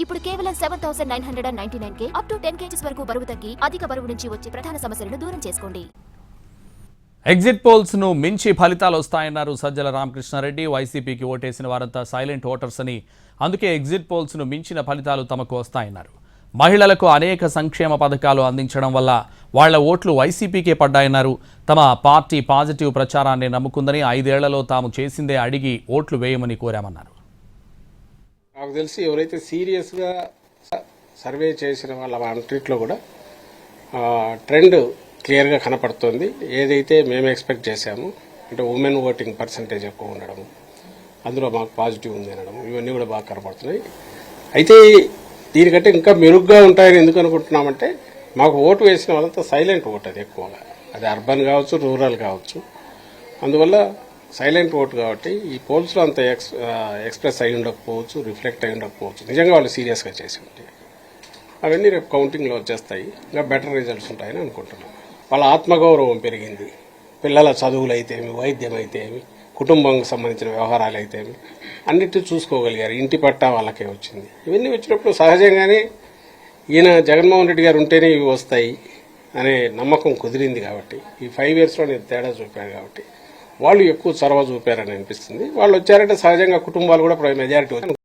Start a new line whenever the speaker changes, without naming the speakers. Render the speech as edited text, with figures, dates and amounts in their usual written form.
ఇప్పుడు కేవలం 7,999 up to 10 kgs వరకు బరువు తగ్గి అధిక బరువు నుంచి వచ్చే ప్రధాన సమస్యలను దూరం చేసుకోండి.
ఎగ్జిట్ పోల్స్ ను మించి ఫలితాలు వస్తాయన్నారు సజ్జల రామకృష్ణారెడ్డి. వైసీపీకి ఓటేసిన వారంతా సైలెంట్ ఓటర్స్ అని, అందుకే ఎగ్జిట్ పోల్స్ ను మించిన ఫలితాలు తమకు వస్తాయన్నారు. మహిళలకు అనేక సంక్షేమ పథకాలు అందించడం వల్ల వాళ్ల ఓట్లు వైసీపీకే పడ్డాయన్నారు. తమ పార్టీ పాజిటివ్ ప్రచారాన్ని నమ్ముకుందని, 5 ఏళ్లలో తాము చేసిందే అడిగి ఓట్లు వేయమని కోరామన్నారు.
నాకు తెలిసి ఎవరైతే సీరియస్గా సర్వే చేసిన వాళ్ళ అంతట్లో కూడా ట్రెండ్ క్లియర్గా కనపడుతుంది. ఏదైతే మేము ఎక్స్పెక్ట్ చేశామో అంటే ఉమెన్ ఓటింగ్ పర్సంటేజ్ ఎక్కువ ఉండడం, అందులో మాకు పాజిటివ్ ఉంది అనడం, ఇవన్నీ కూడా బాగా కనపడుతున్నాయి. అయితే దీనికంటే ఇంకా మెరుగ్గా ఉంటాయని ఎందుకు అనుకుంటున్నామంటే, మాకు ఓటు వేసిన వాళ్ళంతా సైలెంట్ ఓట్, అది ఎక్కువగా, అది అర్బన్ కావచ్చు, రూరల్ కావచ్చు. అందువల్ల సైలెంట్ ఓటు కాబట్టి ఈ పోల్స్లో అంత ఎక్స్ప్రెస్ అయి ఉండకపోవచ్చు, రిఫ్లెక్ట్ అయి ఉండకపోవచ్చు. నిజంగా వాళ్ళు సీరియస్గా చేసి ఉంటే అవన్నీ రేపు కౌంటింగ్లో వచ్చేస్తాయి, ఇంకా బెటర్ రిజల్ట్స్ ఉంటాయని అనుకుంటున్నాం. వాళ్ళ ఆత్మగౌరవం పెరిగింది. పిల్లల చదువులు అయితేమి, వైద్యం అయితేమి, కుటుంబంకి సంబంధించిన వ్యవహారాలు అయితేమి అన్నిటిని చూసుకోగలిగారు. ఇంటి పట్టా వాళ్ళకే వచ్చింది. ఇవన్నీ వచ్చినప్పుడు సహజంగానే ఈయన జగన్మోహన్ రెడ్డి గారు ఉంటేనే ఇవి వస్తాయి అనే నమ్మకం కుదిరింది. కాబట్టి ఈ 5 yearsలో నేను తేడా చూపాను కాబట్టి వాళ్ళు ఎక్కువ చొరవ చూపారని అనిపిస్తుంది. వాళ్ళు వచ్చారంటే సహజంగా కుటుంబాలు కూడా మెజారిటీ